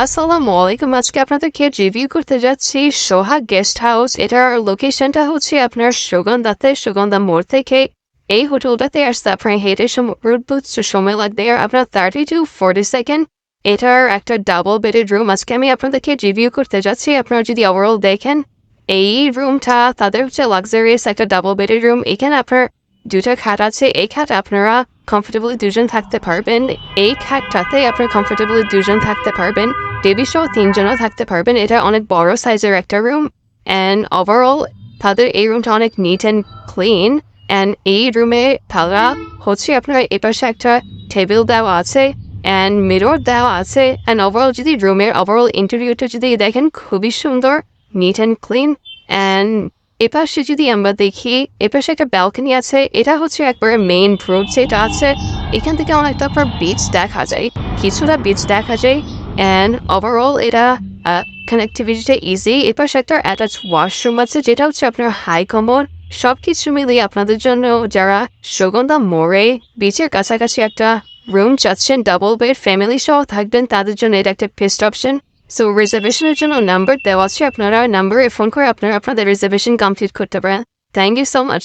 আসসালামু আলাইকুম। আজকে আপনাদেরকে রিভিউ করতে যাচ্ছি সোহাগ গেস্ট হাউস। এটার লোকেশনটা হচ্ছে আপনার সুগন্ধাতে, সুগন্ধা মোড় থেকে এই হোটেলটাতে আসতে আপনার হেঁটে সময় লাগবে আর আপনার 30 to 40 সেকেন্ড। এটার একটা ডাবল বেডেড রুম আজকে আমি আপনাদেরকে রিভিউ করতে যাচ্ছি। আপনারা যদি ওভারঅল দেখেন এই রুমটা তাদের হচ্ছে লাক্সারিয়াস একটা ডাবল বেডেড রুম। এখানে আপনার দুটা খাট আছে। এই খাট আপনারা কমফোর্টেবলি দুজন থাকতে পারবেন। এই খাটটাতে আপনার কমফোর্টেবলি দুজন থাকতে পারবেন। বেবি সহ 3 জনও থাকতে পারবেন। এটা অনেক বড় সাইজের একটা রুম অ্যান্ড ওভারঅল তাদের এই রুমটা অনেক নিট অ্যান্ড ক্লিন। অ্যান্ড এই রুমে তারা হচ্ছে আপনার এপাশে একটা টেবিল দেওয়া আছে অ্যান্ড মিরর দেওয়া আছে। অ্যান্ড ওভারঅল যদি রুমের ওভারঅল ইন্টেরিয়রটা যদি দেখেন খুবই সুন্দর, নিট অ্যান্ড ক্লিন। অ্যান্ড এপাশে যদি আমরা দেখি এপাশে একটা ব্যালকনি আছে। এটা হচ্ছে একবারে মেইন রোড যেটা আছে এখান থেকে অনেকটা আপনার বিচ দেখা যায়, কিছুটা বিচ দেখা যায়। অ্যান্ড ওভারঅল এটা কানেক্টিভিটিটা ইজি। এপাশে একটা অ্যাটাচ ওয়াশরুম আছে যেটা হচ্ছে আপনার হাই কমোড। সব কিছু মিলিয়ে আপনাদের জন্য যারা সুগন্ধা মোড়ে বিচের কাছাকাছি একটা রুম চাচ্ছেন ডাবল বেড ফ্যামিলি সহ থাকবেন তাদের জন্য এটা একটা বেস্ট অপশন। সো রিজার্ভেশনের জন্য নাম্বার দেওয়া আছে, আপনারা নাম্বারে ফোন করে আপনারা আপনাদের রিজার্ভেশন কমপ্লিট করতে পারেন। Thank you so much.